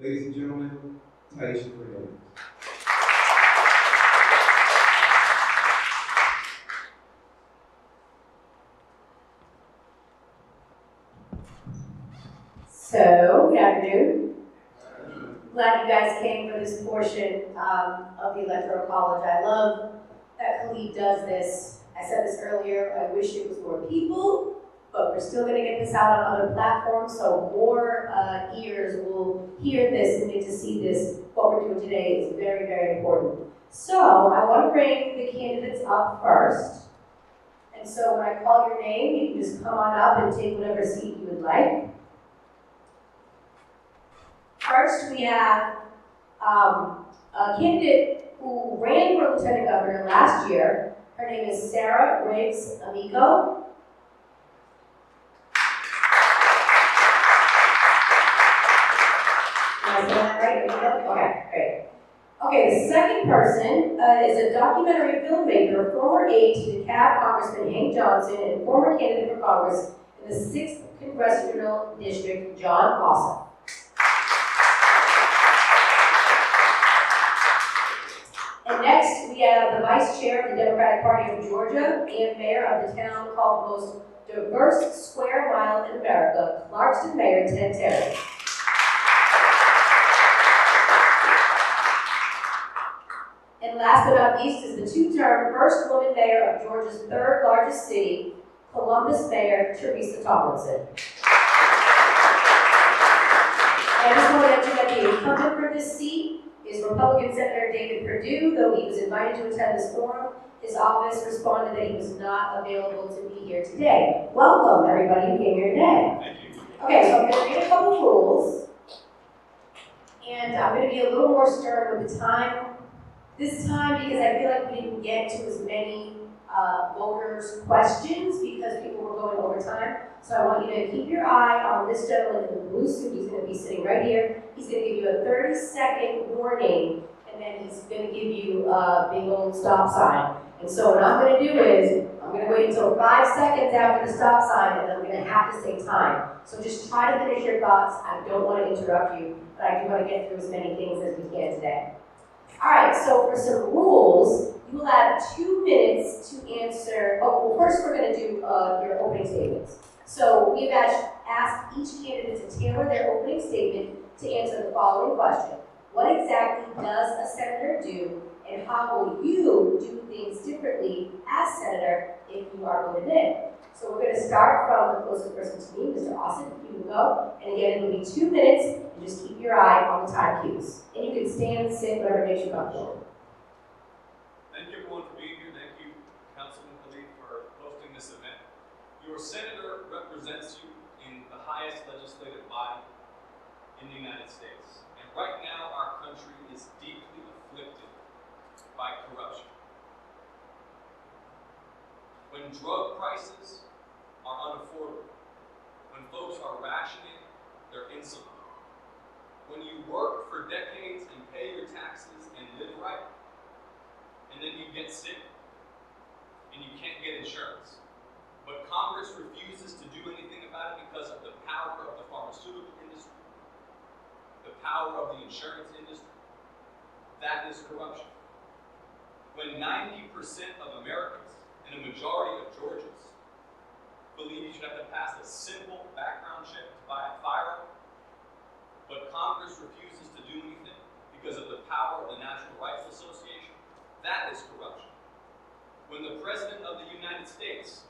Ladies and gentlemen, Taisha Freeman. So, good afternoon. Glad you guys came for this portion of the Electoral College. I love that Khalid does this. I said this earlier, I wish it was more people, but we're still going to get this out on other platforms, so more ears will hear this and get to see this. What we're doing today is very, very important. So, I want to bring the candidates up first. And so when I call your name, you can just come on up and take whatever seat you would like. First, we have a candidate who ran for lieutenant governor last year. Her name is Sarah Riggs Amico. Am I saying that right? Amico? Okay, great. Okay, the second person is a documentary filmmaker, former aide to DeKalb Congressman Hank Johnson, and former candidate for Congress in the 6th Congressional District, John Awesome. And next, we have the Vice Chair of the Democratic Party of Georgia and Mayor of the town called the most diverse square mile in America, Clarkston Mayor Ted Terry. And last but not least is the two-term first woman mayor of Georgia's third largest city, Columbus Mayor Teresa Tomlinson. And I just want to mention that the incumbent for this seat is Republican Senator David Perdue. Though he was invited to attend this forum, his office responded that he was not available to be here today. Welcome, everybody who came here today. Thank you. Okay, so I'm going to read a couple rules, and I'm going to be a little more stern with the time this time because I feel like we didn't get to as many voters' questions because people were going over time. So I want you to keep your eye on this gentleman in the blue suit. He's going to be sitting right here. He's going to give you a 30-second warning, and then he's going to give you a big old stop sign. And so what I'm going to do is, I'm going to wait until 5 seconds after the stop sign, and then I'm going to have to say time. So just try to finish your thoughts. I don't want to interrupt you, but I do want to get through as many things as we can today. All right, so for some rules, you will have 2 minutes to answer. Oh, well, first we're going to do your opening statements. So we've asked each candidate to tailor their opening statement to answer the following question. What exactly does a senator do, and how will you do things differently as senator if you are voted in? So we're going to start from the closest person to me, Mr. Austin, if you can go. And again, it will be 2 minutes, and just keep your eye on the time cues. And you can stand, sit, whatever makes you comfortable. Thank you everyone for being here. Thank you, Councilman Khalid, for hosting this event. Your senator represents you in the highest legislative body in the United States. And right now, our country is deeply afflicted by corruption. When drug prices are unaffordable, when folks are rationing their insulin, when you work for decades and pay your taxes and live right, and then you get sick and you can't get insurance, but Congress refuses to do anything about it because of the power of the pharmaceutical industry, the power of the insurance industry, that is corruption. When 90% of Americans and a majority of Georgians believe you should have to pass a simple background check to buy a firearm, but Congress refuses to do anything because of the power of the National Rifle Association, that is corruption. When the President of the United States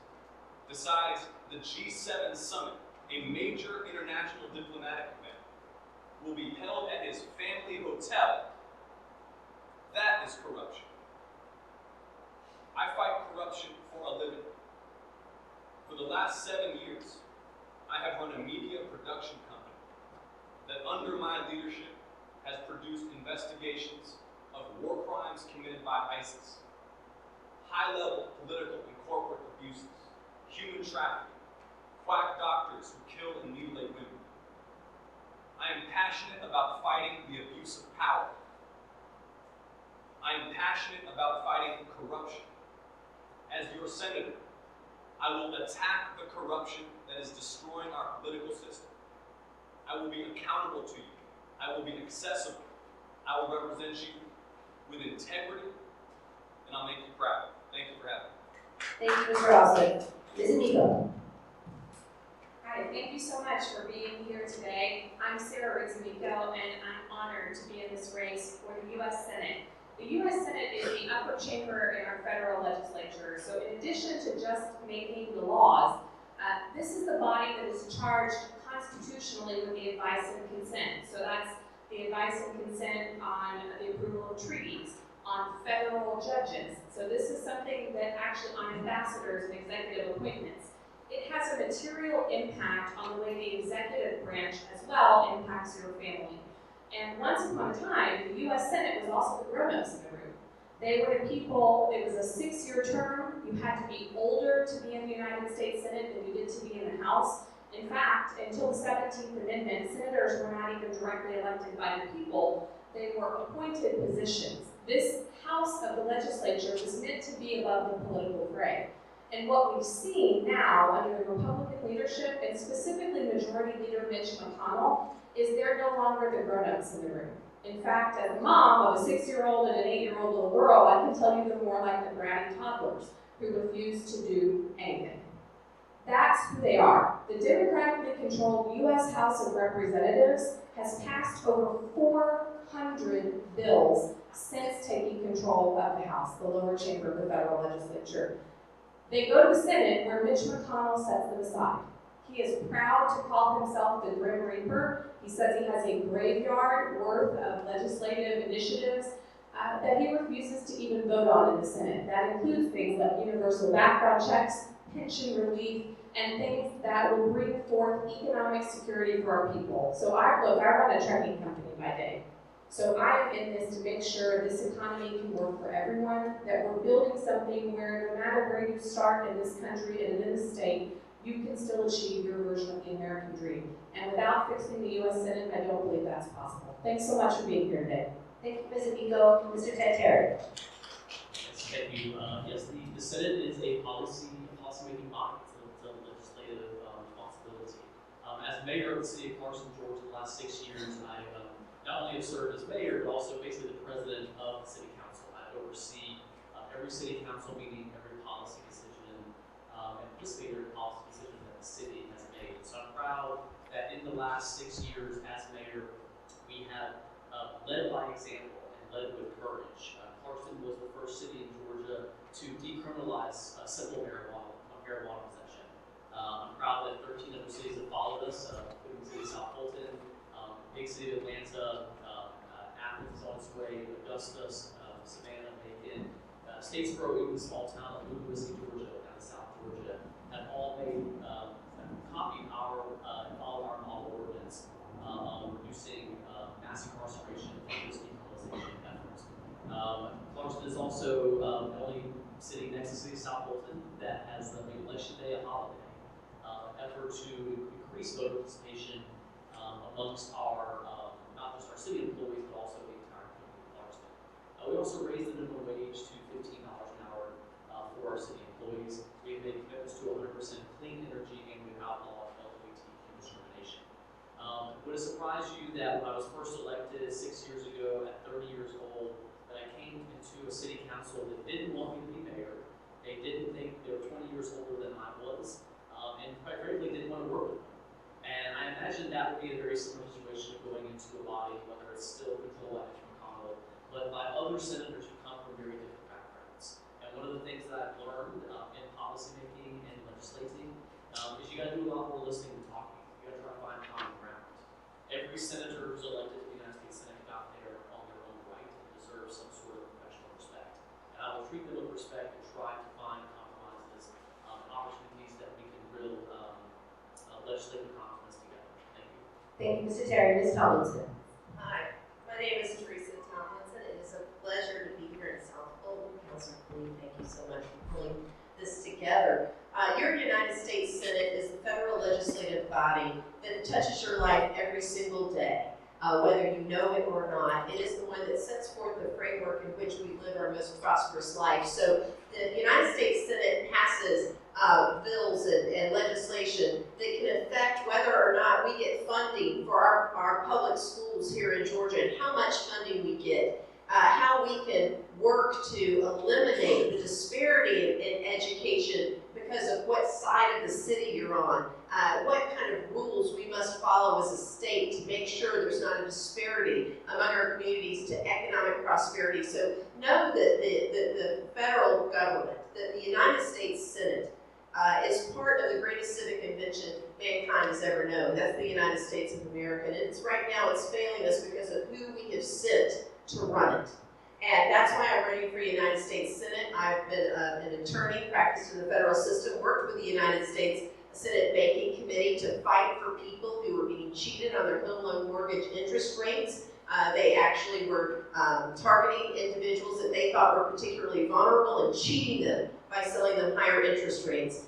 decides the G7 summit, a major international diplomatic event, will be held at his family hotel, that is corruption. I fight corruption for a living. For the last 7 years, I have run a media production company that under my leadership has produced investigations of war crimes committed by ISIS, high-level political and corporate abuses, human trafficking, quack doctors who kill and mutilate women. I am passionate about fighting the abuse of power. I am passionate about fighting corruption. As your senator, I will attack the corruption that is destroying our political system. I will be accountable to you. I will be accessible. I will represent you with integrity, and I'll make you proud. Thank you for having me. Thank you, Mr. Austin. Ms. Amico. Hi, thank you so much for being here today. I'm Sarah Rizzamico, and I'm honored to be in this race for the U.S. Senate. The U.S. Senate is the upper chamber in our federal legislature, so in addition to just making the laws, this is the body that is charged constitutionally with the advice and consent. So that's the advice and consent on the approval of treaties, on federal judges. So this is something that actually on ambassadors and executive appointments. It has a material impact on the way the executive branch as well impacts your family. And once upon a time, the U.S. Senate was also the grown-ups in the room. They were the people, it was a 6-year term. You had to be older to be in the United States Senate than you did to be in the House. In fact, until the 17th Amendment, senators were not even directly elected by the people. They were appointed positions. This House of the legislature was meant to be above the political fray. And what we've seen now under the Republican leadership, and specifically Majority Leader Mitch McConnell, is they're no longer the grown-ups in the room. In fact, as a mom of a 6-year-old and an 8-year-old little girl, I can tell you they're more like the bratty toddlers who refuse to do anything. That's who they are. The democratically controlled U.S. House of Representatives has passed over 400 bills since taking control of the House, the lower chamber of the federal legislature. They go to the Senate, where Mitch McConnell sets them aside. He is proud to call himself the Grim Reaper. He says he has a graveyard worth of legislative initiatives that he refuses to even vote on in the Senate. That includes things like universal background checks, pension relief, and things that will bring forth economic security for our people. So I run a trucking company by day. So I am in this to make sure this economy can work for everyone, that we're building something where no matter where you start in this country and in this state, you can still achieve your version of the American dream. And without fixing the U.S. Senate, I don't believe that's possible. Thanks so much for being here today. Thank you, Ms. Amico. Mr. Tanteri. Yes, thank you. Yes, the Senate is a policy-making body. It's a legislative responsibility. As mayor of the city of Clarkston, Georgia, the last 6 years, I not only have served as mayor, but also basically the president of the city council. I oversee every city council meeting, every policy decision, and participate in every policy decision that the city has made. So I'm proud that in the last 6 years as mayor, we have led by example and led with courage. Clarkston was the first city in Georgia to decriminalize simple marijuana possession. I'm proud that 13 other cities have followed us, including the city of South Fulton, big city of Atlanta, Athens is on its way, Augusta, Savannah, Macon, Statesboro, even a small town of Lewis, Georgia, down in South Georgia, have all copied our and followed our model ordinance on reducing mass incarceration and decriminalization efforts. Clarkston is also the only city next to the city of South Fulton that has made Election Day a holiday, effort to increase voter participation amongst our, not just our city employees, but also the entire community of Clarkston. We also raised the minimum wage to $15 an hour for our city employees. We have made commitments to 100% clean energy, and we've outlawed LGBTQ discrimination. Would it surprise you that when I was first elected 6 years ago at 30 years old, that I came into a city council that didn't want me to be mayor? They didn't think they were 20 years older than I was, and quite frankly, didn't want to work with me. And I imagine that would be a very similar situation of going into a body, whether it's still controlled by Mitch McConnell, but by other senators who come from very different backgrounds. And one of the things that I've learned in policymaking and legislating is you got to do a lot more listening and talking. You got to try to find common ground. Every senator who's elected to the United States Senate got there on their own right and deserves some sort of professional respect. And I will treat them with respect and try to find compromises and opportunities that we can build legislative confidence together. Thank you. Thank you, Mr. Terry. Ms. Tomlinson. Hi, my name is Teresa Tomlinson. It is a pleasure to be here in South Fulton. Councilor Queen, thank you so much for pulling this together. Your United States Senate is the federal legislative body that touches your life every single day, whether you know it or not. It is the one that sets forth the framework in which we live our most prosperous life. So the United States Senate passes bills and legislation that can affect whether or not we get funding for our public schools here in Georgia and how much funding we get, how we can work to eliminate the disparity in education because of what side of the city you're on, what kind of rules we must follow as a state to make sure there's not a disparity among our communities to economic prosperity. So know that the federal government, that the United States Senate, is part of the greatest civic invention mankind has ever known. That's the United States of America. And it's right now it's failing us because of who we have sent to run it. And that's why I'm running for United States Senate. I've been an attorney, practiced in the federal system, worked with the United States Senate Banking Committee to fight for people who were being cheated on their home loan mortgage interest rates. They actually were targeting individuals that they thought were particularly vulnerable and cheating them by selling them higher interest rates.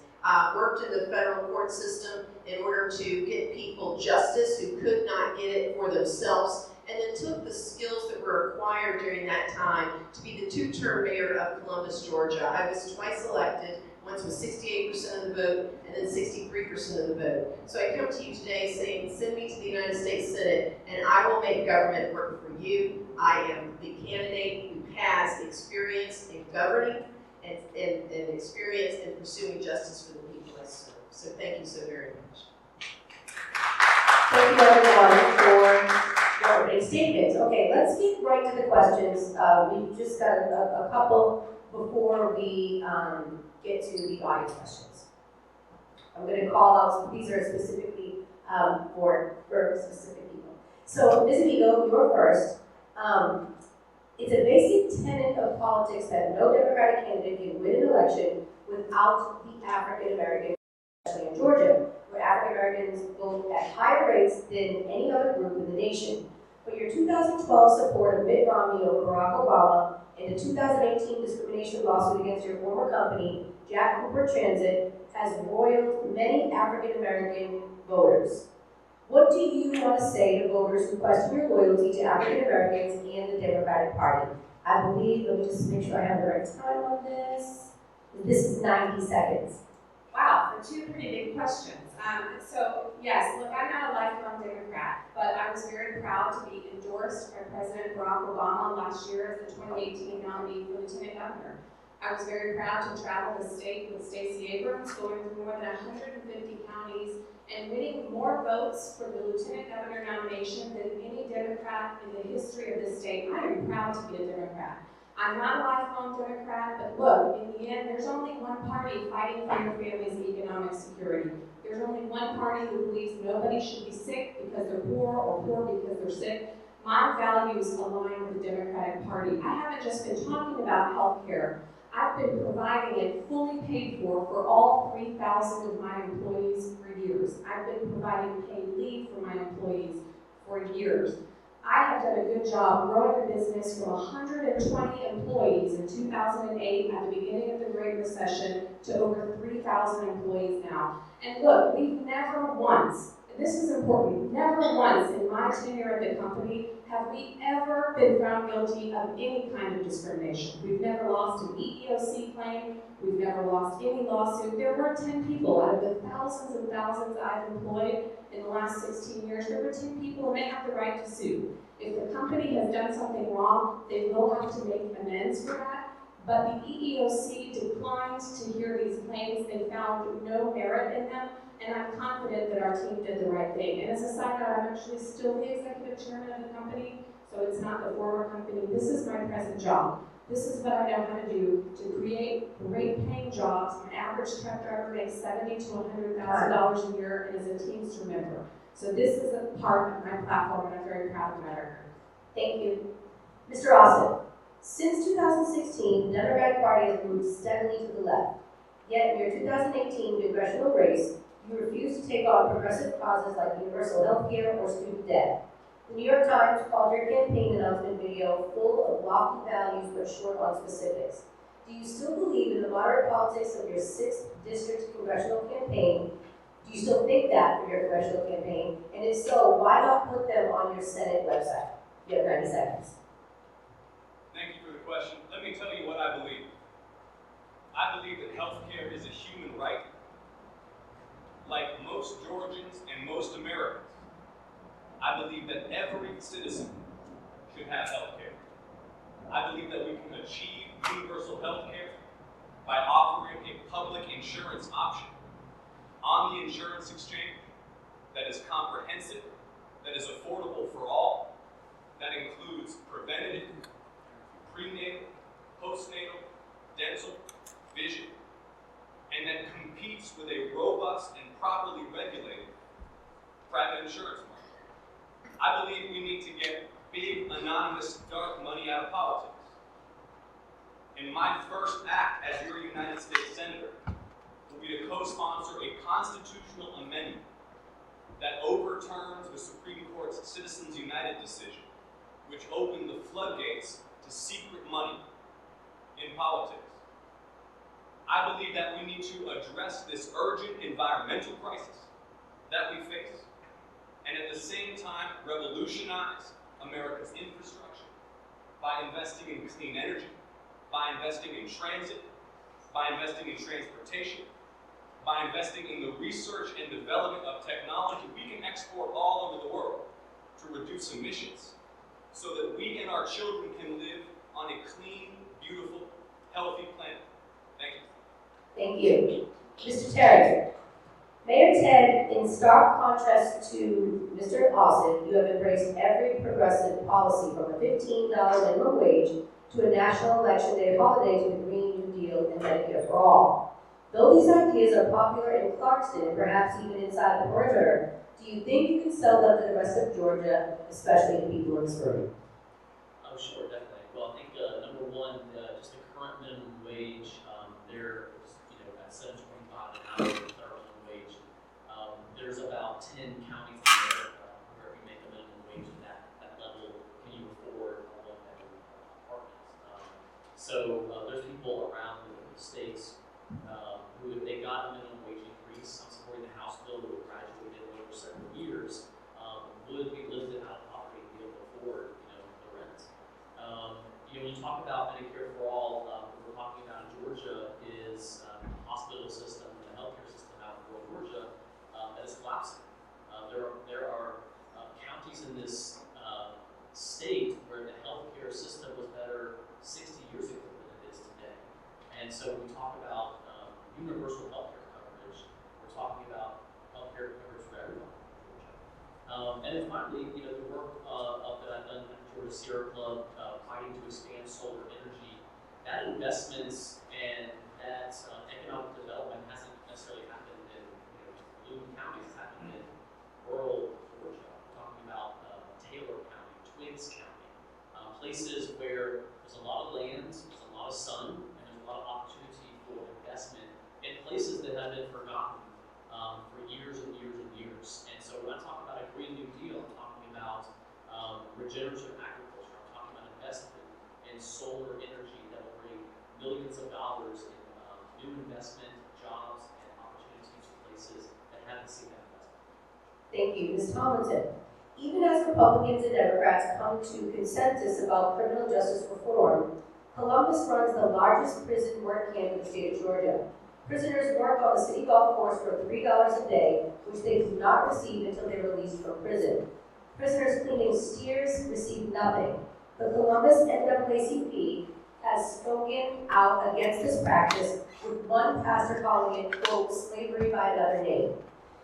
Worked in the federal court system in order to get people justice who could not get it for themselves, and then took the skills that were acquired during that time to be the two-term mayor of Columbus, Georgia. I was twice elected, once with 68% of the vote, and then 63% of the vote. So I come to you today saying, send me to the United States Senate, and I will make government work for you. I am the candidate who has experience in governing and experience in pursuing justice for the people I serve. So thank you so very much. Thank you everyone for your opening statements. Okay, let's get right to the questions. We've just got a couple before we get to the audience questions. I'm going to call out, these are specifically for specific people. So Ms. Amigo, you're first. It's a basic tenet of politics that no Democratic candidate can win an election without the African American, especially in Georgia, where African Americans vote at higher rates than any other group in the nation. But your 2012 support of Mitt Romney over Barack Obama and the 2018 discrimination lawsuit against your former company, Jack Cooper Transit, has roiled many African American voters. What do you want to say to voters who question your loyalty to African Americans and the Democratic Party? I believe, let me just make sure I have the right time on this. This is 90 seconds. Wow, for two pretty big questions. So yes, look, I'm not a lifelong Democrat, but I was very proud to be endorsed by President Barack Obama last year as the 2018 nominee for Lieutenant Governor. I was very proud to travel the state with Stacey Abrams, going through more than 150 counties and winning more votes for the Lieutenant Governor nomination than any Democrat in the history of this state. I am proud to be a Democrat. I'm not a lifelong Democrat, but look, in the end, there's only one party fighting for your family's economic security. There's only one party who believes nobody should be sick because they're poor or poor because they're sick. My values align with the Democratic Party. I haven't just been talking about health care. I've been providing it fully paid for all 3,000 of my employees for years. I've been providing paid leave for my employees for years. I have done a good job growing the business from 120 employees in 2008 at the beginning of the Great Recession to over 3,000 employees now. And look, we've never once, and this is important, never once in my tenure at the company have we ever been found guilty of any kind of discrimination. We've never lost an EEOC claim. We've never lost any lawsuit. There were 10 people out of the thousands and thousands I've employed in the last 16 years. There were 10 people, and they have the right to sue. If the company has done something wrong, they will have to make amends for that. But the EEOC declined to hear these claims. They found no merit in them. And I'm confident that our team did the right thing. And as a side note, I'm actually still the executive chairman of the company, so it's not the former company. This is my present job. This is what I know how to do to create great paying jobs. An average truck driver makes $70,000 to $100,000 a year and is a Teamster member. So this is a part of my platform, and I'm very proud of my record. Thank you. Mr. Austin, since 2016, the Democratic Party has moved steadily to the left. Yet in your 2018 congressional race, you refused to take on progressive causes like universal health care or student debt. The New York Times called your campaign announcement video full of lofty values but short on specifics. Do you still believe in the moderate politics of your 6th district congressional campaign? Do you still think that for your congressional campaign? And if so, why not put them on your Senate website? You have 90 seconds. Thank you for the question. Let me tell you what I believe. I believe that healthcare is a human right. Like most Georgians and most Americans, I believe that every citizen should have healthcare. I believe that we can achieve universal healthcare by offering a public insurance option on the insurance exchange that is comprehensive, that is affordable for all, that includes preventative, prenatal, postnatal, dental, vision, and that competes with a robust and properly regulated private insurance market. I believe we need to get big, anonymous, dark money out of politics. And my first act as your United States Senator will be to co-sponsor a constitutional amendment that overturns the Supreme Court's Citizens United decision, which opened the floodgates to secret money in politics. I believe that we need to address this urgent environmental crisis that we face, and at the same time revolutionize America's infrastructure by investing in clean energy, by investing in transit, by investing in transportation, by investing in the research and development of technology we can export all over the world to reduce emissions so that we and our children can live on a clean, beautiful, healthy planet. Thank you. Thank you. Mr. Terry, Mayor Ted, in stark contrast to Mr. Austin, you have embraced every progressive policy from a $15 minimum wage to a national election day holiday to the Green New Deal and Medicare for all. Though these ideas are popular in Clarkston and perhaps even inside the perimeter, do you think you can sell them to the rest of Georgia, especially the people in this room? Oh, sure, definitely. Well, I think number one, just the current minimum wage, they're at $7.25 an hour, federal minimum wage. There's about 10 counties in America where if you make a minimum wage at that level, can you afford a one-bedroom apartment? So there's people around the states who, if they got a minimum wage increase, I'm supporting the House bill that will gradually get over several years, would be lifted out of poverty and be able to afford, the rent. When you talk about Medicare for all, what we're talking about in Georgia is the hospital system and the healthcare system out in rural Georgia that is collapsing. There are counties in this state where the healthcare system was better 60 years ago than it is today. And so when we talk about universal healthcare coverage, we're talking about healthcare coverage for everyone in Georgia. And then finally, the work that I've done at Georgia Sierra Club, fighting to expand solar energy, that investments and that economic development hasn't necessarily happened in Fulton County, it's happened in rural Georgia. We're talking about Taylor County, Twiggs County, places where there's a lot of land, there's a lot of sun, and there's a lot of opportunity for investment in places that have been forgotten for years and years and years. And so when I talk about a Green New Deal, I'm talking about regenerative agriculture. I'm talking about investment in solar energy that will bring millions of dollars in new investment, jobs, and opportunities to places that haven't seen that investment. Thank you. Ms. Tomlinson, even as Republicans and Democrats come to consensus about criminal justice reform, Columbus runs the largest prison work camp in the state of Georgia. Prisoners work on the city golf course for $3 a day, which they do not receive until they're released from prison. Prisoners cleaning steers receive nothing. The Columbus NAACP has spoken out against this practice, with one pastor calling it, quote, slavery by another name.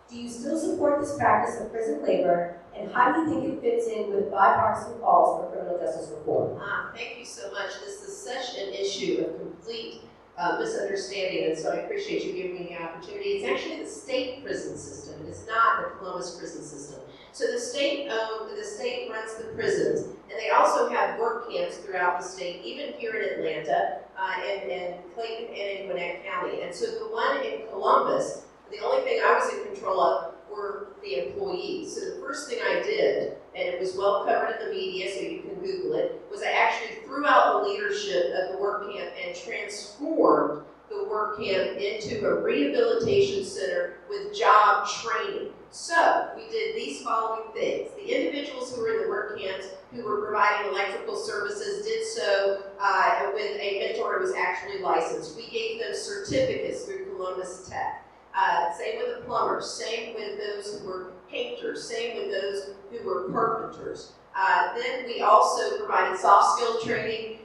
Do you still support this practice of prison labor, and how do you think it fits in with bipartisan calls for criminal justice reform? Thank you so much. This is such an issue of complete misunderstanding, and so I appreciate you giving me the opportunity. It's actually the state prison system. It is not the Columbus prison system. So the state runs the prisons, and they also have work camps throughout the state, even here in Atlanta, and Clayton and in Gwinnett County. And so the one in Columbus, the only thing I was in control of were the employees. So the first thing I did, and it was well covered in the media, so you can Google it, was I actually threw out the leadership of the work camp and transformed the work camp into a rehabilitation center with job training. So we did these following things. The individuals who were in the work camps who were providing electrical services did so with a mentor who was actually licensed. We gave them certificates through Columbus Tech. Same with the plumbers, same with those who were painters, same with those who were carpenters. Then we also provided soft skills training.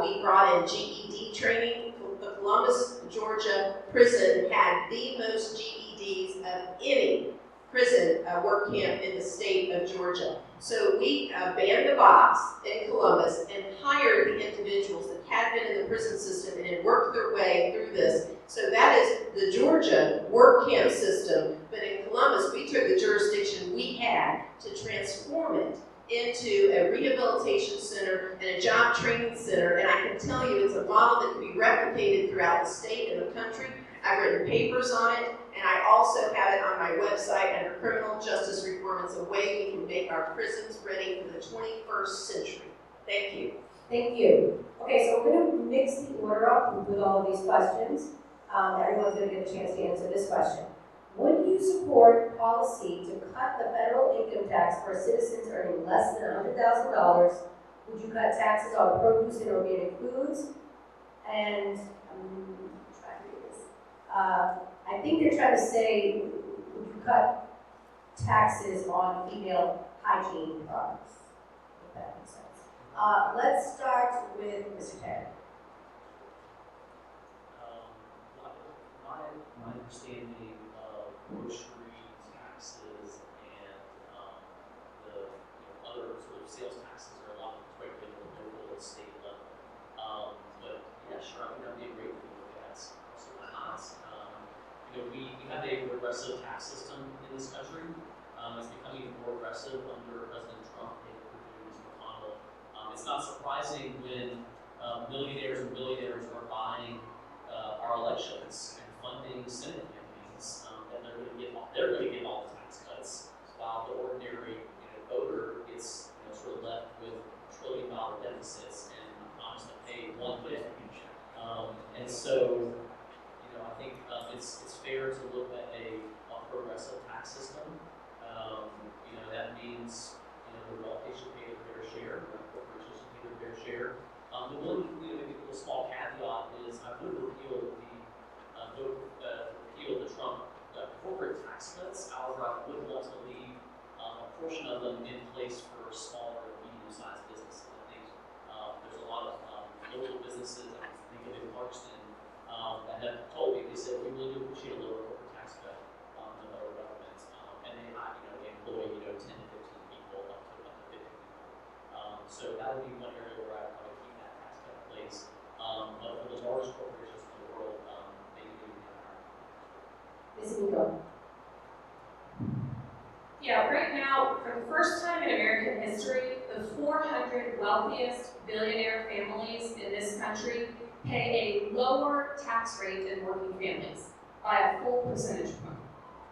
We brought in GED training. The Columbus, Georgia prison had the most GEDs of any prison work camp in the state of Georgia. So we banned the box in Columbus and hired the individuals that had been in the prison system and had worked their way through this. So that is the Georgia work camp system, but in Columbus we took the jurisdiction we had to transform it into a rehabilitation center and a job training center, and I can tell you it's a model that can be replicated throughout the state and the country. I've written papers on it, and I also have it on my website under criminal justice reform. It's a way we can make our prisons ready for the 21st century. Thank you. Thank you. Okay, so we're going to mix the order up with all of these questions. Everyone's going to get a chance to answer this question. Would you support policy to cut the federal income tax for citizens earning less than $100,000? Would you cut taxes on produce and organic foods? And I think they're trying to say, would you cut taxes on female hygiene products? If that makes sense. Let's start with Mr. Terry. My understanding of grocery taxes and the other sort of sales taxes are a lot regulated at the local and state level. But yeah, sure, I think that'd be a great thing to look at. Also, why not? We have a progressive tax system in this country. It's becoming more aggressive under President Trump and Mr. McConnell. It's not surprising when millionaires and billionaires are buying our elections and funding Senate campaigns, that they're going to get all the tax cuts, while the ordinary voter gets sort of left with trillion-dollar deficits and promised to pay one bit. And so, I think it's fair to look at a progressive tax system. That means the wealthy should pay their fair share, the corporations should pay their fair share. The one maybe a little small caveat is I would repeal the Trump corporate tax cuts. However, I would want to leave a portion of them in place for smaller and medium-sized businesses. I think there's a lot of local businesses, I think of in Clarkston, that have told me, they said, we really do appreciate a lower corporate tax cut from the federal government. And they employ 10 to 15 people, up to 50 people. So that would be one area where I'd probably keep that tax cut in place. But for the largest corporations in the world, they do have higher. Ms. Nico. Yeah, right now, for the first time in American history, the 400 wealthiest billionaire families in this country pay a lower tax rate than working families by a full percentage point.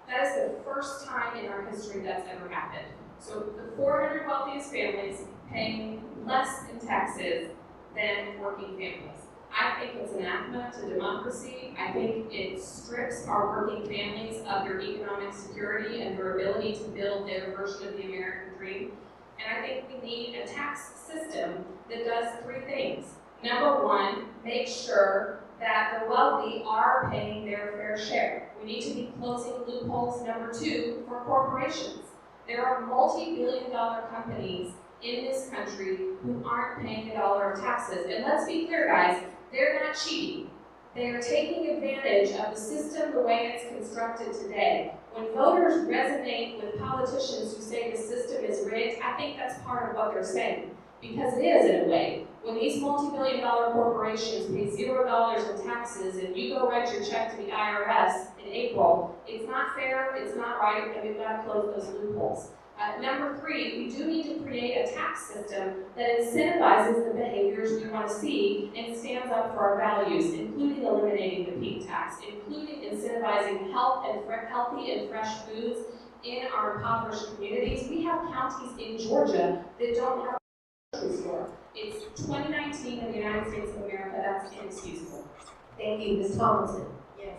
That is the first time in our history that's ever happened. So the 400 wealthiest families paying less in taxes than working families. I think it's anathema to democracy. I think it strips our working families of their economic security and their ability to build their version of the American dream. And I think we need a tax system that does three things. Number one, make sure that the wealthy are paying their fair share. We need to be closing loopholes. Number two, for corporations. There are multi-billion-dollar companies in this country who aren't paying a dollar of taxes. And let's be clear, guys, they're not cheating. They are taking advantage of the system the way it's constructed today. When voters resonate with politicians who say the system is rigged, I think that's part of what they're saying. Because it is, in a way. When these multi-billion-dollar corporations pay $0 in taxes and you go write your check to the IRS in April, it's not fair, it's not right, and we've got to close those loopholes. Number three, we do need to create a tax system that incentivizes the behaviors we want to see and stands up for our values, including eliminating the peak tax, including incentivizing healthy and fresh foods in our impoverished communities. We have counties in Georgia that don't have a grocery store. It's 2019 in the United States of America. That's inexcusable. Thank you, Ms. Tomlinson. Yes.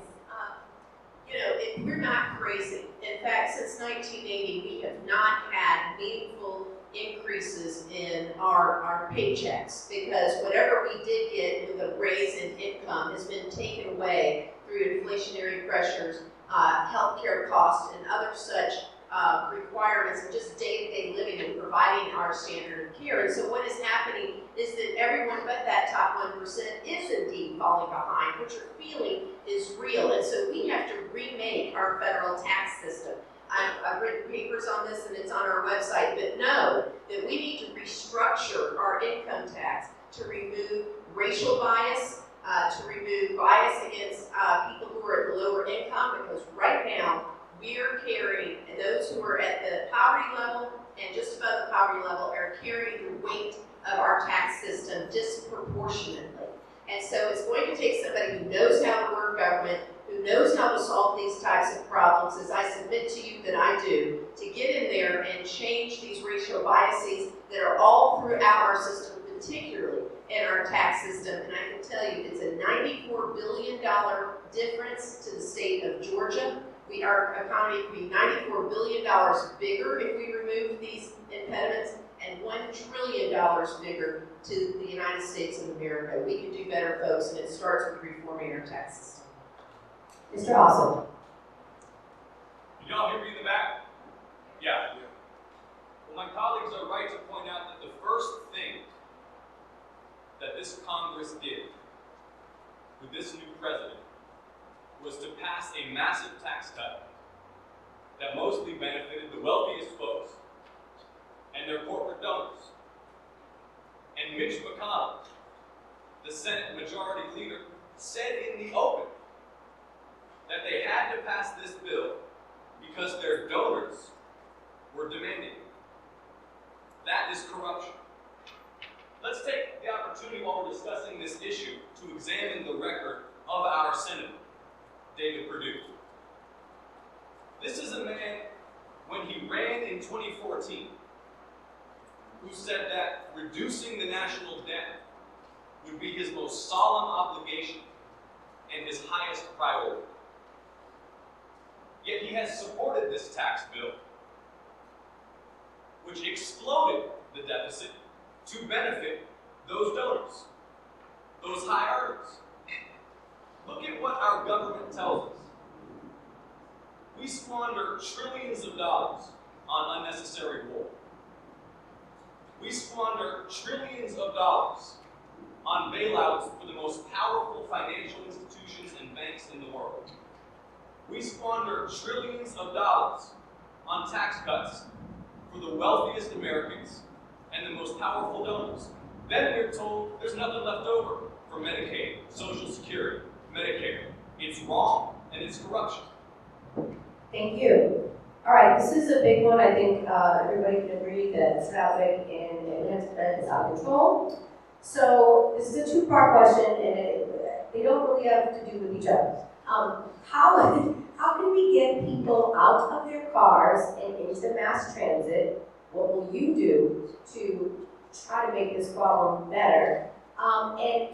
We're not crazy. In fact, since 1980, we have not had meaningful increases in our paychecks, because whatever we did get with a raise in income has been taken away through inflationary pressures, healthcare costs, and other such requirements of just day-to-day living and providing our standard of care. And so what is happening is that everyone but that top 1% is indeed falling behind. What you're feeling is real. And so we have to remake our federal tax system. I've written papers on this and it's on our website, but know that we need to restructure our income tax to remove racial bias, to remove bias against people who are at the lower income, because right now we're carrying, and those who are at the poverty level and just above the poverty level are carrying the weight of our tax system disproportionately. And so it's going to take somebody who knows how to work government, who knows how to solve these types of problems, as I submit to you that I do, to get in there and change these racial biases that are all throughout our system, particularly in our tax system. And I can tell you, it's a $94 billion difference to the state of Georgia. Our economy could be $94 billion bigger if we remove these impediments, and $1 trillion bigger to the United States of America. We can do better, folks, and it starts with reforming our tax system. Mr. Awesome. Can y'all hear me in the back? Yeah. Well, my colleagues are right to point out that the first thing that this Congress did with this new president was to pass a massive tax cut that mostly benefited the wealthiest folks and their corporate donors. And Mitch McConnell, the Senate Majority Leader, said in the open that they had to pass this bill because their donors were demanding it. That is corruption. Let's take the opportunity while we're discussing this issue to examine the record of our Senator, David Perdue. This is a man, when he ran in 2014, who said that reducing the national debt would be his most solemn obligation and his highest priority. Yet he has supported this tax bill, which exploded the deficit to benefit those donors, those high earners. Look at what our government tells us. We squander trillions of dollars on unnecessary war. We squander trillions of dollars on bailouts for the most powerful financial institutions and banks in the world. We squander trillions of dollars on tax cuts for the wealthiest Americans and the most powerful donors. Then we're told there's nothing left over for Medicaid, Social Security, Medicare. It's wrong and it's corruption. Thank you. All right, this is a big one. I think everybody can agree that traffic and is out of control. So this is a two-part question, and they don't really have to do with each other. How can we get people out of their cars and into mass transit? What will you do to try to make this problem better? And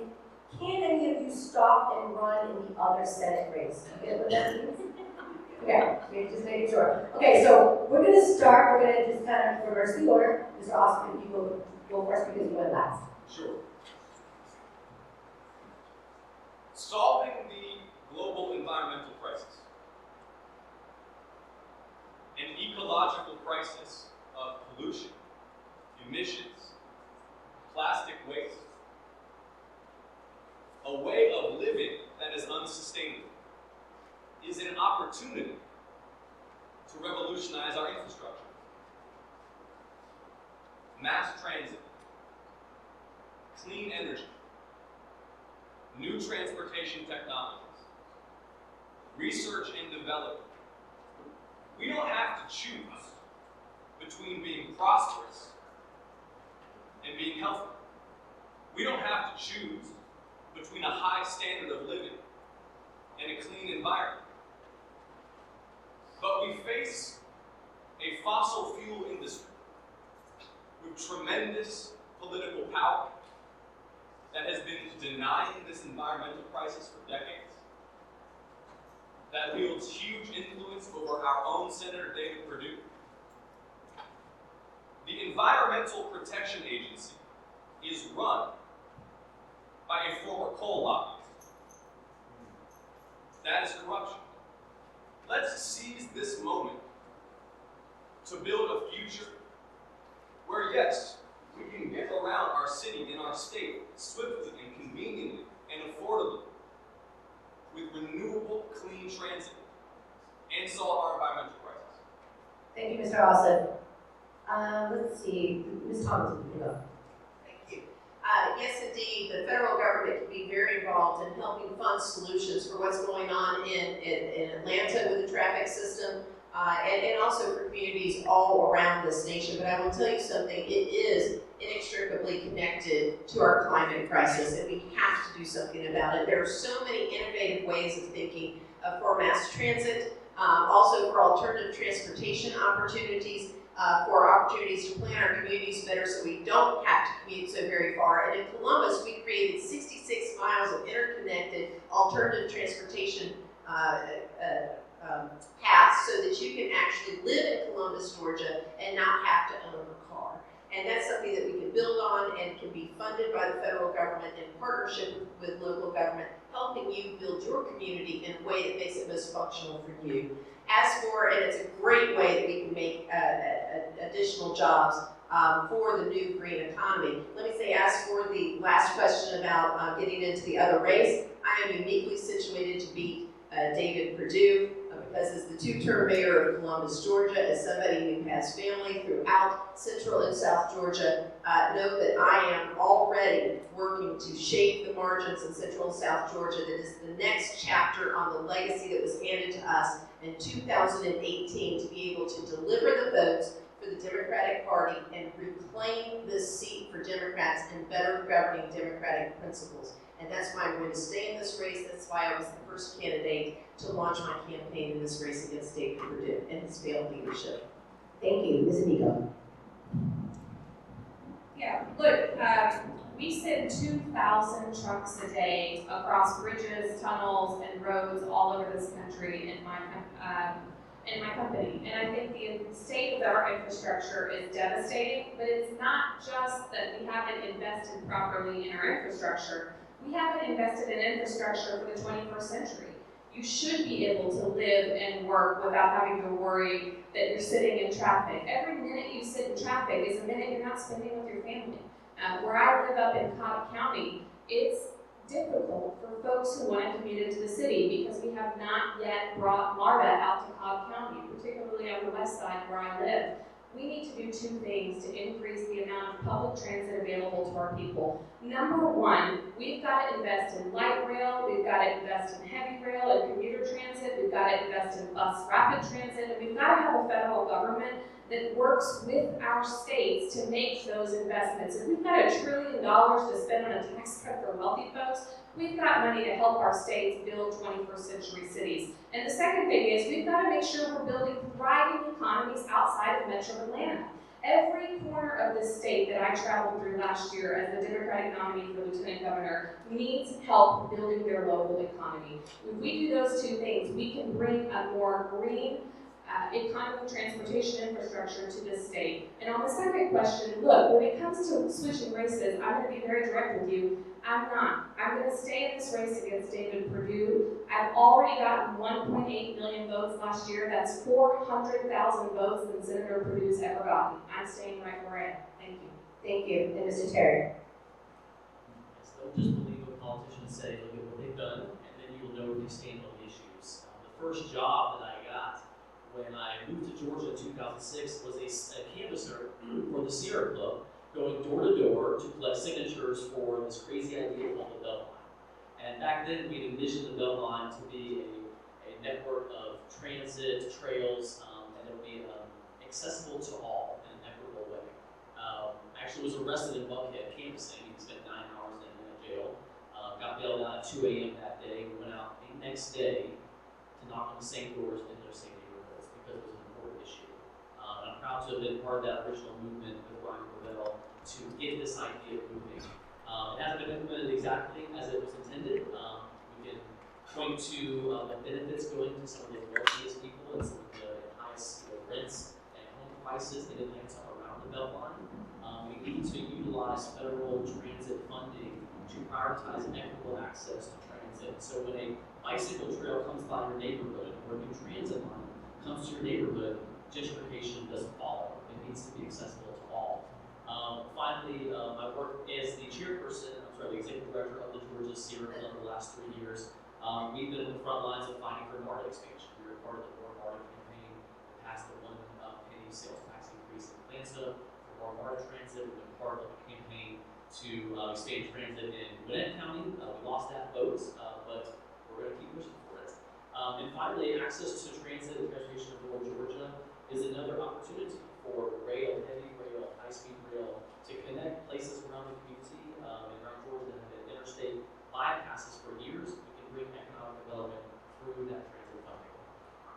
can any of you stop and run in the other Senate race? You get what that means? Okay, just making sure. Okay, so we're going to start. We're going to just kind of reverse the order. Mr. Austin, if you will go first because you went last. Sure. Solving the global environmental crisis, an ecological crisis of pollution, emissions, plastic waste, a way of living that is unsustainable, is an opportunity to revolutionize our infrastructure. Mass transit, clean energy, new transportation technologies, research and development. We don't have to choose between being prosperous and being healthy. We don't have to choose between a high standard of living and a clean environment. But we face a fossil fuel industry with tremendous political power that has been denying this environmental crisis for decades, that wields huge influence over our own Senator David Perdue. The Environmental Protection Agency is run by a former coal lobbyist. That is corruption. Let's seize this moment to build a future where, yes, we can get around our city and our state swiftly and conveniently and affordably with renewable, clean transit and solve our environmental crisis. Thank you, Mr. Austin. Let's see, Ms. Thomas, you can go. Thank you. Yes, indeed, the federal government can be very involved in helping fund solutions for what's going on in Atlanta with the traffic system, and also for communities all around this nation. But I will tell you something, it is inextricably connected to our climate crisis, and we have to do something about it. There are so many innovative ways of thinking for mass transit, also for alternative transportation opportunities, for opportunities to plan our communities better so we don't have to commute so very far. And in Columbus, we created 66 miles of interconnected alternative transportation paths so that you can actually live in Columbus, Georgia, and not have to own a car. And that's something that we can build on and can be funded by the federal government in partnership with local government, helping you build your community in a way that makes it most functional for you. As for, and it's a great way that we can make additional jobs for the new green economy. Let me say, as for the last question about getting into the other race, I am uniquely situated to beat David Perdue because as the two-term mayor of Columbus, Georgia, as somebody who has family throughout Central and South Georgia, know that I am already working to shape the margins in Central and South Georgia. That is the next chapter on the legacy that was handed to us in 2018 to be able to deliver the votes for the Democratic Party and reclaim this seat for Democrats and better governing Democratic principles. And that's why I'm going to stay in this race. That's why I was the first candidate to launch my campaign in this race against David Perdue and his failed leadership. Thank you, Ms. Amico. Yeah, look, we send 2,000 trucks a day across bridges, tunnels, and roads all over this country in my company. And I think the state of our infrastructure is devastating, but it's not just that we haven't invested properly in our infrastructure. We haven't invested in infrastructure for the 21st century. You should be able to live and work without having to worry that you're sitting in traffic. Every minute you sit in traffic is a minute you're not spending with your family. Where I live up in Cobb County, it's difficult for folks who want to commute into the city because we have not yet brought MARTA out to Cobb County, particularly on the west side where I live. We need to do two things to increase the amount of public transit available to our people. Number one, we've got to invest in light rail, we've got to invest in heavy rail and commuter transit, we've got to invest in bus rapid transit, and we've got to have a federal government that works with our states to make those investments. If we've got $1 trillion to spend on a tax cut for wealthy folks, we've got money to help our states build 21st century cities. And the second thing is we've got to make sure we're building thriving economies outside of Metro Atlanta. Every corner of this state that I traveled through last year as the Democratic nominee for Lieutenant Governor needs help building their local economy. If we do those two things, we can bring a more green economy, transportation infrastructure to this state. And on the second question, look, when it comes to switching races, I'm going to be very direct with you. I'm not. I'm going to stay in this race against David Perdue. I've already gotten 1.8 million votes last year. That's 400,000 votes than Senator Perdue's ever gotten. I'm staying right where I am. Thank you. Thank you. And Mr. Terry. Yes, don't just believe what politicians say, look at what they've done, and then you'll know where they stand on the issues. The first job that I got when I moved to Georgia in 2006 was a canvasser for the Sierra Club, going door to door to collect signatures for this crazy idea called the Beltline. And back then, we envisioned the Beltline to be a network of transit, trails, and it would be accessible to all in an equitable way. Actually was arrested in Buckhead canvassing. He spent 9 hours in jail. Got bailed out at 2 a.m. that day. We went out the next day to knock on the same doors in those same neighborhoods because it was an important issue. And I'm proud to have been part of that original movement with Ryan Gravel to get this idea moving. It hasn't been implemented exactly as it was intended. We can point to the benefits going to some of the wealthiest people and some of the highest rents and home prices in Atlanta around the the Beltline. We need to utilize federal transit funding to prioritize equitable access to transit. So when a bicycle trail comes by your neighborhood or a new transit line comes to your neighborhood, gentrification doesn't follow. It needs to be accessible to all. Finally, I work as the chairperson, the executive director of the Georgia Sierra Club for the last 3 years. We've been in the front lines of fighting for MARTA expansion. We were part of the More MARTA campaign that passed the $1 penny sales tax increase in Atlanta for more MARTA transit. We've been part of a campaign to expand transit in Gwinnett County. We lost that vote, but we're going to keep pushing for it. And finally, access to transit and transportation in rural Georgia is another opportunity for rail, heavy rail, high-speed rail to connect places around the community and around Georgia that have been interstate bypasses for years. We can bring economic development through that transit funding.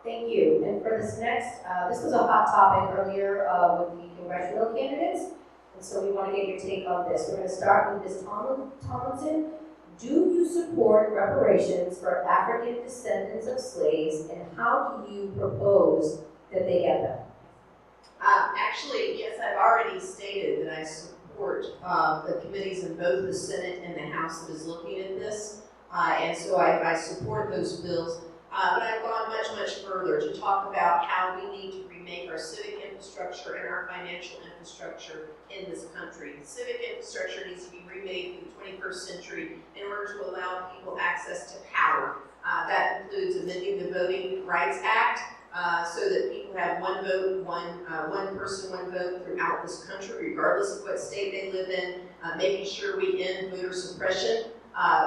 Thank you. And for this next, this was a hot topic earlier with the congressional candidates, and so we want to get your take on this. We're going to start with Ms. Tomlinson. Do you support reparations for African descendants of slaves, and how do you propose that they get them? Actually, yes, I've already stated that I support the committees in both the Senate and the House that is looking at this, and so I support those bills. But I've gone much, much further to talk about how we need to remake our civic infrastructure and our financial infrastructure in this country. The civic infrastructure needs to be remade for the 21st century in order to allow people access to power. That includes amending the Voting Rights Act, so that people have one vote, one person, one vote throughout this country, regardless of what state they live in, making sure we end voter suppression.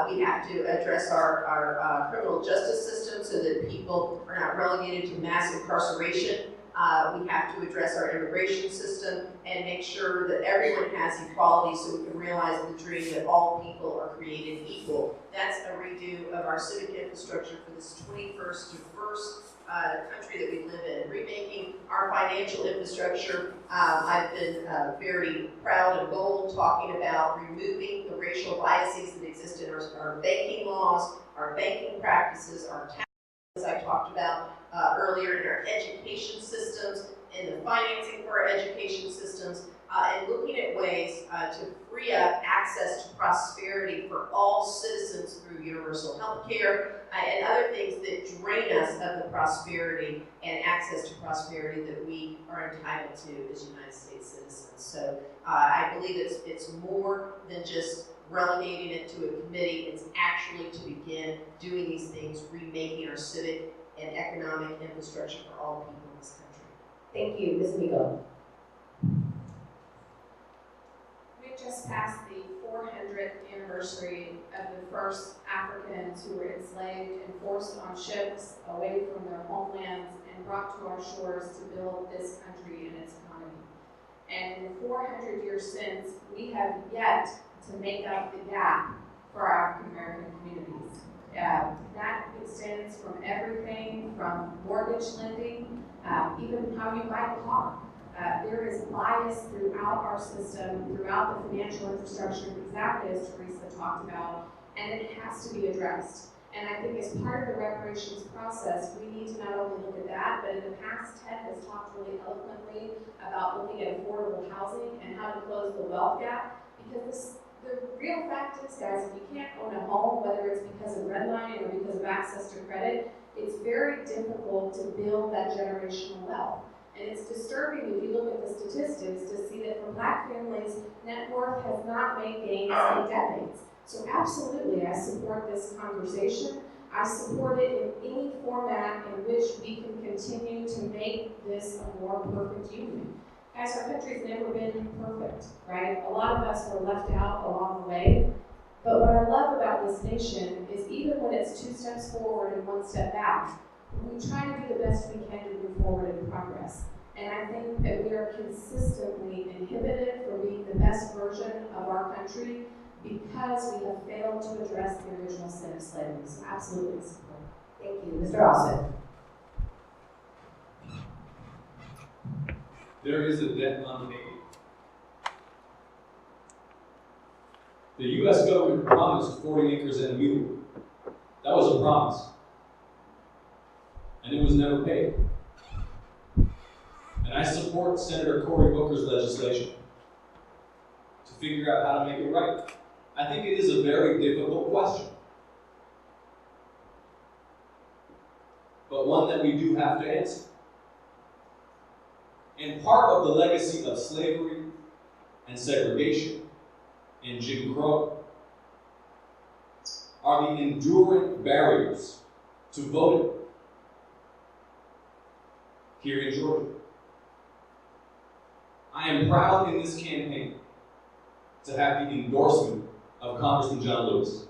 We have to address our criminal justice system so that people are not relegated to mass incarceration. We have to address our immigration system and make sure that everyone has equality so we can realize the dream that all people are created equal. That's a redo of our civic infrastructure for this 21st diverse country that we live in. Remaking our financial infrastructure, I've been very proud and bold talking about removing the racial biases that exist in our banking laws, our banking practices, our taxes, as I talked about earlier, in our education systems, in the financing for our education systems, and looking at ways to free up access to prosperity for all citizens through universal health care and other things that drain us of the prosperity and access to prosperity that we are entitled to as United States citizens. So I believe it's more than just relegating it to a committee. It's actually to begin doing these things, remaking our civic and economic infrastructure for all people in this country. Thank you. Ms. Miko. We just passed the 400th anniversary of the first Africans who were enslaved and forced on ships away from their homelands and brought to our shores to build this country and its economy. And in the 400 years since, we have yet to make up the gap for our African American communities. That extends from everything from mortgage lending, even how you buy a car. There is bias throughout our system, throughout the financial infrastructure, exactly as Teresa talked about, and it has to be addressed. And I think as part of the reparations process, we need to not only look at that, but in the past, Ted has talked really eloquently about looking at affordable housing and how to close the wealth gap, because the real fact is, guys, if you can't own a home, whether it's because of redlining or because of access to credit, it's very difficult to build that generational wealth. And it's disturbing if you look at the statistics to see that for Black families, net worth has not made gains in decades. So absolutely, I support this conversation. I support it in any format in which we can continue to make this a more perfect union. Guys, our country's never been perfect, right? A lot of us were left out along the way. But what I love about this nation is even when it's 2 steps forward and 1 step back, we try to do the best we can to move forward in progress. And I think that we are consistently inhibited from being the best version of our country because we have failed to address the original sin of slavery. So absolutely support. Thank you. Mr. Austin. There is a debt unpaid. The U.S. government promised 40 acres and a mule. That was a promise. And it was never paid. And And I support Senator Cory Booker's legislation to figure out how to make it right. I think it is a very difficult question, but one that we do have to answer. And part of the legacy of slavery and segregation and Jim Crow are the enduring barriers to voting here in Georgia. I am proud in this campaign to have the endorsement of Congressman John Lewis.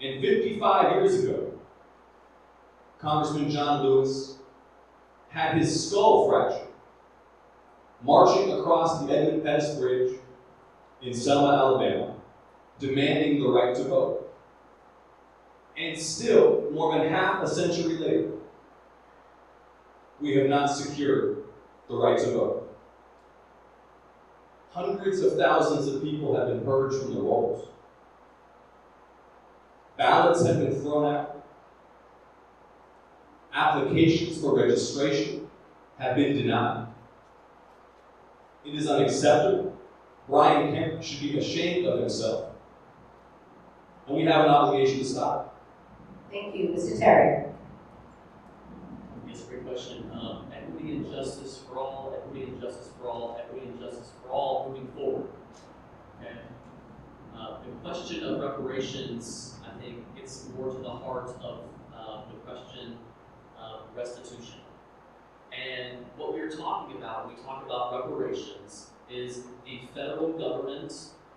And 55 years ago, Congressman John Lewis had his skull fractured marching across the Edmund Pettus Bridge in Selma, Alabama, demanding the right to vote. And still, more than half a century later, we have not secured the right to vote. Hundreds of thousands of people have been purged from the rolls. Ballots have been thrown out. Applications for registration have been denied. It is unacceptable. Brian Kemp should be ashamed of himself. And we have an obligation to stop. Thank you. Mr. Terry. Yes, great question. Equity and justice for all, equity and justice for all, equity and justice for all moving forward. Okay. The question of reparations, I think, gets more to the heart of the question of restitution. And what we're talking about when we talk about reparations is the federal government,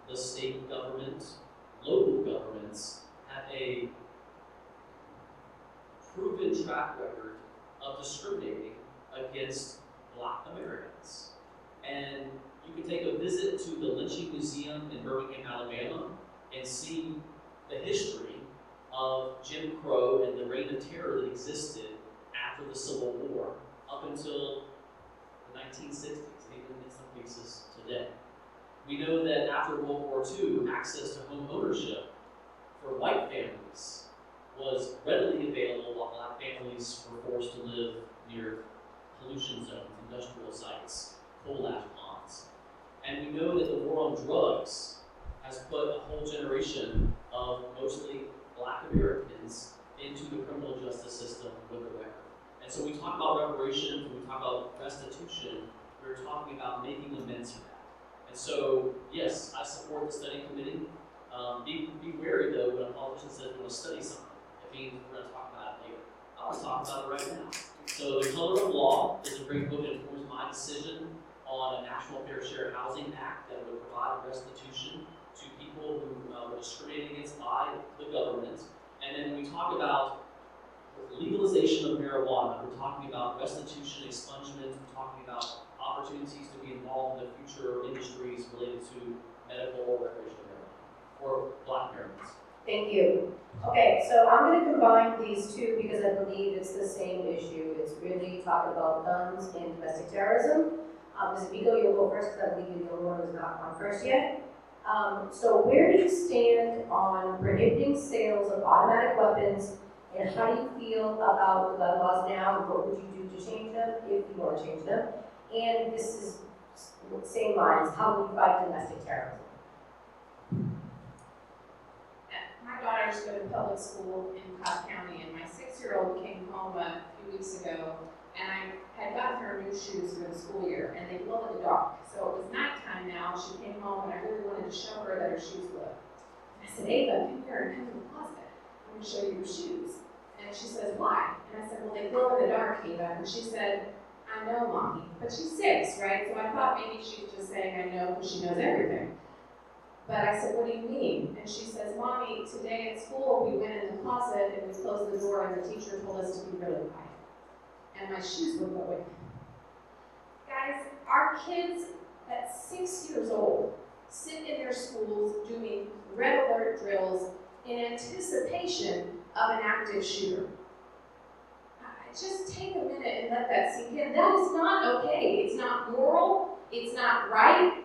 the state government, local governments have a proven track record of discriminating against Black Americans. And you can take a visit to the Lynching Museum in Birmingham, Alabama, and see the history of Jim Crow and the reign of terror that existed after the Civil War up until the 1960s, and even in some cases today. We know that after World War II, access to home ownership for white families was readily available while Black families were forced to live near pollution zones, industrial sites, coal ash ponds. And we know that the war on drugs has put a whole generation of mostly Black Americans into the criminal justice system with a record. And so we talk about reparations, when we talk about restitution, we're talking about making amends for that. And so, yes, I support the study committee. Be wary though when a politician says we want to study something. It means we're going to talk about it later. I want to talk about it right now. So The Color of Law is a great book that informs my decision on a National Fair Share Housing Act that would provide restitution to people who were discriminated against by the government. And then when we talk about legalization of marijuana, we're talking about restitution, expungement, we're talking about opportunities to be involved in the future industries related to medical or recreational marijuana, or Black Americans. Thank you. Okay, so I'm going to combine these two because I believe it's the same issue. It's really talking about guns and domestic terrorism. Ms. Vigo, you'll go first because I believe you're the only one who's not on first yet. So where do you stand on prohibiting sales of automatic weapons, and how do you feel about the gun laws now, and what would you do to change them if you want to change them? And this is same lines, how do you fight domestic terrorism? My daughters go to public school in Cobb County, and my 6-year-old came home a few weeks ago, and I had gotten her new shoes for the school year, and they glow in the dark. So it was nighttime now, she came home, and I really wanted to show her that her shoes glow. I said, Ava, come here and come in the closet. I'm going to show you your shoes. And she says, why? And I said, well, they glow in the dark, Ava. And she said, I know, Mommy. But she's 6, right? So I thought maybe she was just saying I know because she knows everything. But I said, what do you mean? And she says, Mommy, today at school we went in the closet and we closed the door and the teacher told us to be really quiet. And my shoes were glowing. Guys, our kids at 6 years old sit in their schools doing red alert drills in anticipation of an active shooter. Just take a minute and let that sink in. That is not okay. It's not moral. It's not right.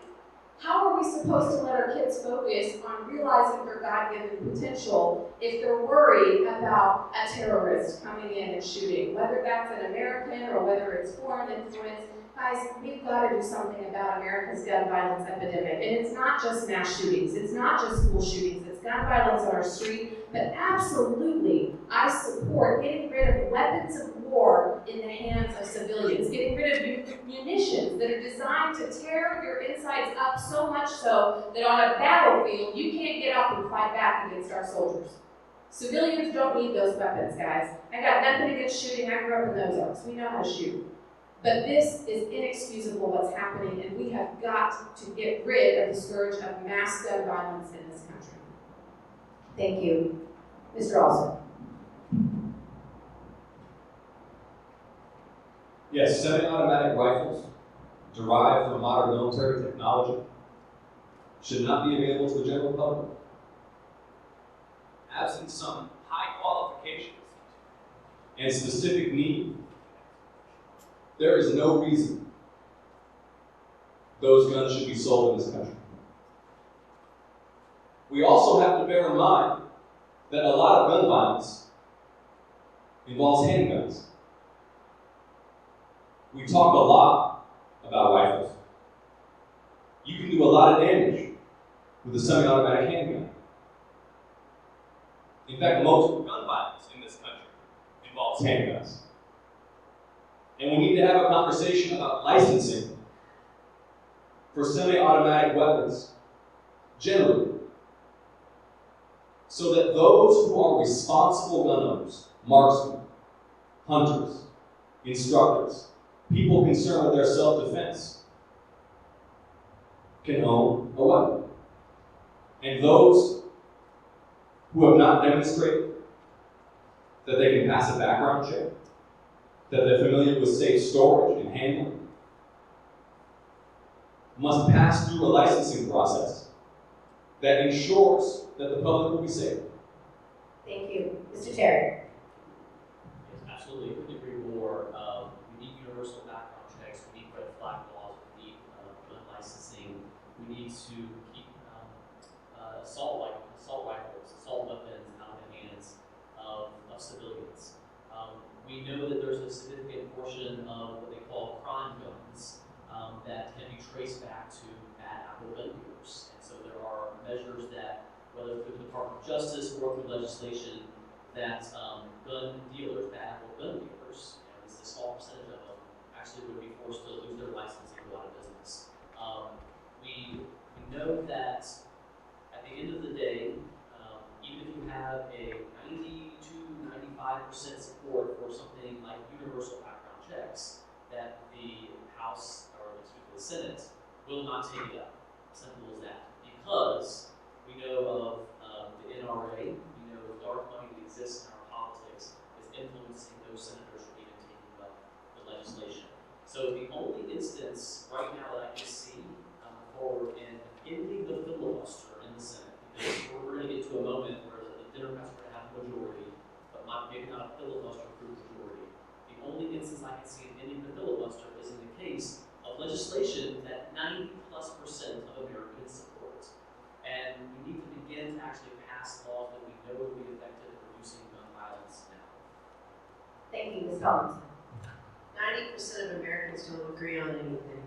How are we supposed to let our kids focus on realizing their God-given potential if they're worried about a terrorist coming in and shooting, whether that's an American or whether it's foreign influence? Guys, we've got to do something about America's gun violence epidemic. And it's not just mass shootings, it's not just school shootings, it's gun violence on our street, but absolutely, I support getting rid of weapons of war in the hands of civilians, getting rid of munitions that are designed to tear your insides up so much so that on a battlefield, you can't get up and fight back against our soldiers. Civilians don't need those weapons, guys. I got nothing against shooting. I grew up in those Ozarks. We know how to shoot. But this is inexcusable what's happening, and we have got to get rid of the scourge of mass gun violence in this country. Thank you. Mr. Alston. Yes, semi-automatic rifles derived from modern military technology should not be available to the general public. Absent some high qualifications and specific need, there is no reason those guns should be sold in this country. We also have to bear in mind that a lot of gun violence involves handguns. We talk a lot about rifles. You can do a lot of damage with a semi-automatic handgun. In fact, most gun violence in this country involves handguns. And we need to have a conversation about licensing for semi-automatic weapons generally, so that those who are responsible gun owners, marksmen, hunters, instructors, people concerned with their self-defense, can own a weapon. And those who have not demonstrated that they can pass a background check, that they're familiar with safe storage and handling, must pass through a licensing process that ensures that the public will be safe. Thank you. Mr. Terry. Yes, absolutely. Couldn't agree more. We need universal background checks. We need red flag laws. We need gun licensing. We need to keep assault rifles, assault weapons out of the hands of civilians. We know that there's a significant portion of what they call crime guns that can be traced back to bad apple gun dealers. And so there are measures that, whether through the Department of Justice or through legislation, that gun dealers, bad apple gun dealers, this is a small percentage of them, actually would be forced to lose their license and go out of business. We know that at the end of the day, even if you have a 90 to 95% support for something like universal background checks, that the House, or excuse me, the Senate, will not take it up. Simple as that. Because we know of the NRA, we know the dark money that exists in our politics is influencing those senators from even taking up the legislation. So the only instance right now that I can see forward in ending the filibuster in the Senate, because we're going to get to a moment where the Democrats are going to have a majority, but maybe not a filibuster-proof majority. The only instance I can see in ending the filibuster is in the case of legislation that 90+% of Americans support. And we need to begin to actually pass laws that we know will be effective in reducing gun violence now. Thank you, Ms. Collins. 90% of Americans don't agree on anything,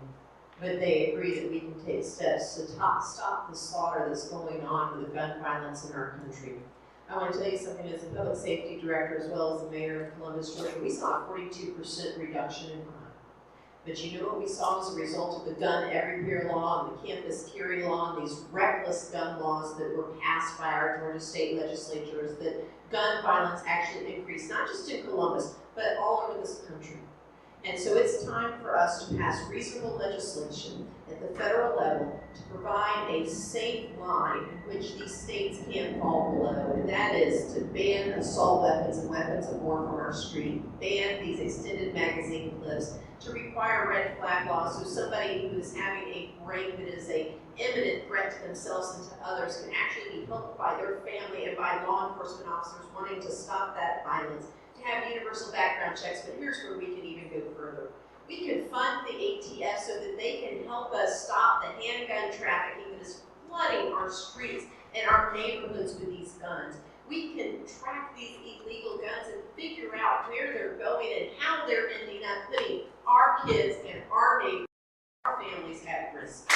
but they agree that we can take steps to stop the slaughter that's going on with the gun violence in our country. I want to tell you something, as a public safety director as well as the mayor of Columbus, Georgia, we saw a 42% reduction in crime. But you know what we saw as a result of the gun everywhere law and the campus carry law and these reckless gun laws that were passed by our Georgia state legislature, is that gun violence actually increased, not just in Columbus, but all over this country. And so it's time for us to pass reasonable legislation at the federal level to provide a safe line in which these states can't fall below, and that is to ban assault weapons and weapons of war from our street, ban these extended magazine clips, to require red flag laws so somebody who is having a break that is an imminent threat to themselves and to others can actually be helped by their family and by law enforcement officers wanting to stop that violence, to have universal background checks. But here's where we can even go further. We can fund the ATF so that they can help us stop the handgun trafficking that is flooding our streets and our neighborhoods with these guns. We can track these illegal guns and figure out where they're going and how they're ending up putting our kids and our neighbors, our families at risk.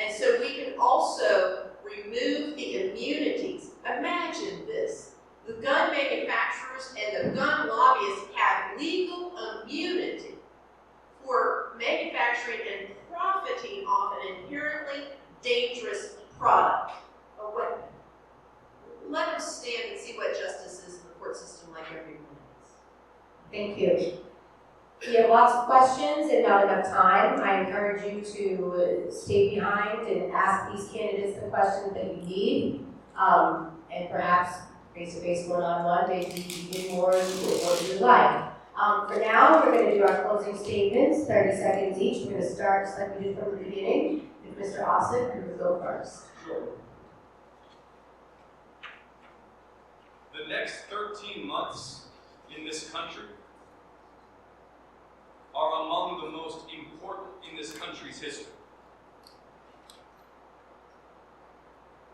And so we can also remove the immunities. Imagine this. The gun manufacturers and the gun lobbyists have legal immunity for manufacturing and profiting off an inherently dangerous product, a weapon. Let them stand and see what justice is in the court system like everyone else. Thank you. We have lots of questions and not enough time. I encourage you to stay behind and ask these candidates the questions that you need, and perhaps face-to-face one-on-one, maybe you get more of what you like. For now, we're going to do our closing statements, 30 seconds each. We're going to start just like we did from the beginning with Mr. Ossip, who will go first. Sure. The next 13 months in this country are among the most important in this country's history.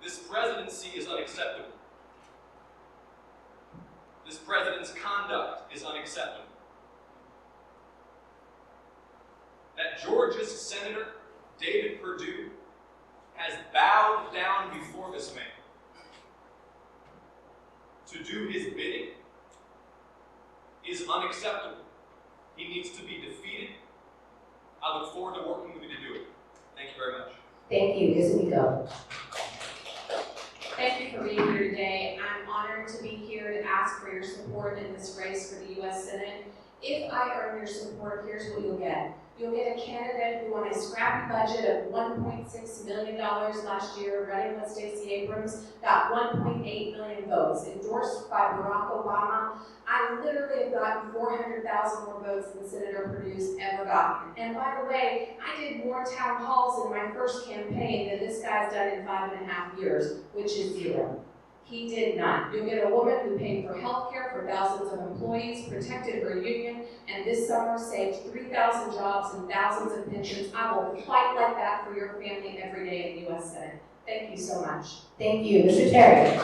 This presidency is unacceptable. This president's conduct is unacceptable. That Georgia's Senator David Perdue has bowed down before this man to do his bidding is unacceptable. He needs to be defeated. I look forward to working with you to do it. Thank you very much. Thank you. Ms. Miko. Thank you for being here today. I'm honored to be here to ask for your support in this race for the U.S. Senate. If I earn your support, here's what you'll get. You'll get a candidate who on a scrappy budget of $1.6 million last year, running with Stacey Abrams, got 1.8 million votes, endorsed by Barack Obama. I literally have gotten 400,000 more votes than Senator Perdue's ever gotten. And by the way, I did more town halls in my first campaign than this guy's done in 5.5 years, which is 0. He did none. You'll get a woman who paid for health care for thousands of employees, protected her union, and this summer saved 3,000 jobs and thousands of pensions. I will fight like that for your family every day in the U.S. Senate. Thank you so much. Thank you. Mr. Terry.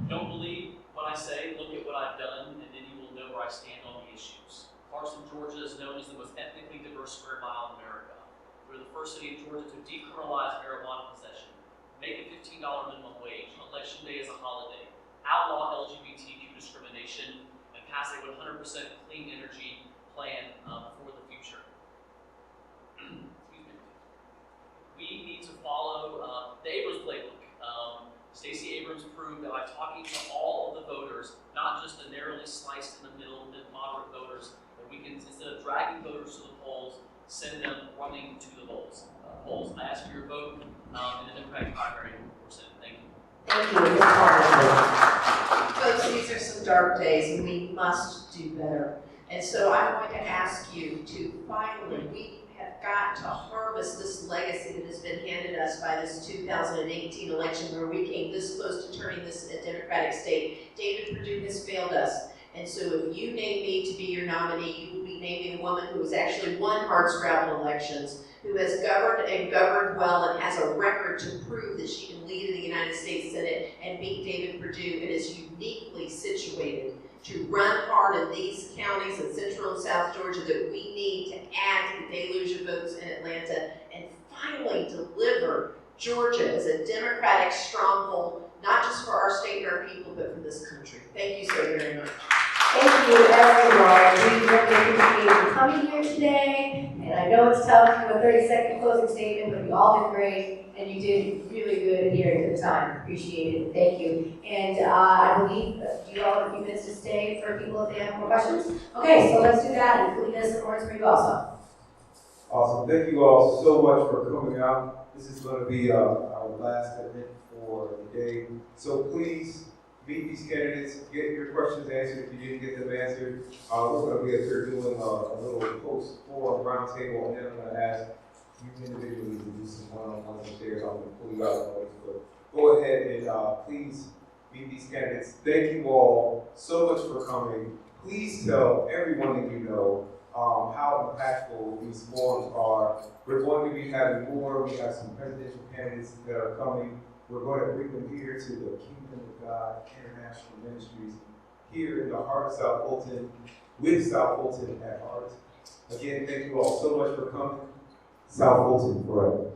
Don't believe what I say, look at what I've done, and then you will know where I stand on the issues. Carson, Georgia is known as the most ethnically diverse square mile in America. We're the first city in Georgia to decriminalize marijuana possession, make a $15 minimum wage, election day is a holiday, outlaw LGBTQ discrimination, and pass a 100% clean energy plan for the future. Excuse me. We need to follow the Abrams playbook. Stacey Abrams proved that by talking to all of the voters, not just the narrowly sliced in the middle, the moderate voters, that we can, instead of dragging voters to the polls, send them running to the polls. I ask for your vote in the Democratic primary for Senate. Thank you. Thank you. Ms. Carter. Folks, these are some dark days and we must do better. And so I'm going to ask you to finally, we have got to harvest this legacy that has been handed us by this 2018 election where we came this close to turning this a Democratic state. David Perdue has failed us. And so if you name me to be your nominee, you will be naming a woman who has actually won hardscrabble elections, who has governed and governed well and has a record to prove that she can lead in the United States Senate and beat David Perdue, and is uniquely situated to run hard in these counties in Central and South Georgia that we need to add to the deluge of votes in Atlanta and finally deliver Georgia as a Democratic stronghold, not just for our state and our people, but for this country. Thank you so very much. Thank you, everyone. We really appreciate you coming here today. And I know it's tough to do a 30-second closing statement, but you all did great, and you did really good adhering to the time. Appreciate it. Thank you. And I believe, do you all have a few minutes to stay for people if they have more questions? Okay, so let's do that, and lead us some words for you also. Awesome. Thank you all so much for coming out. This is going to be our last event for the day. So please meet these candidates, get your questions answered if you didn't get them answered. We're going to be up here doing a little post-forum roundtable, and then I'm going to ask you individually to do some one-on-ones upstairs. I'm going to pull you out of the way. But go ahead and please meet these candidates. Thank you all so much for coming. Please tell everyone that you know how impactful these forums are. We're going to be having more. We have some presidential candidates that are coming. We're going to bring them here to the Kingdom of God International Ministries here in the heart of South Fulton, with South Fulton at heart. Again, thank you all so much for coming. South Fulton forever.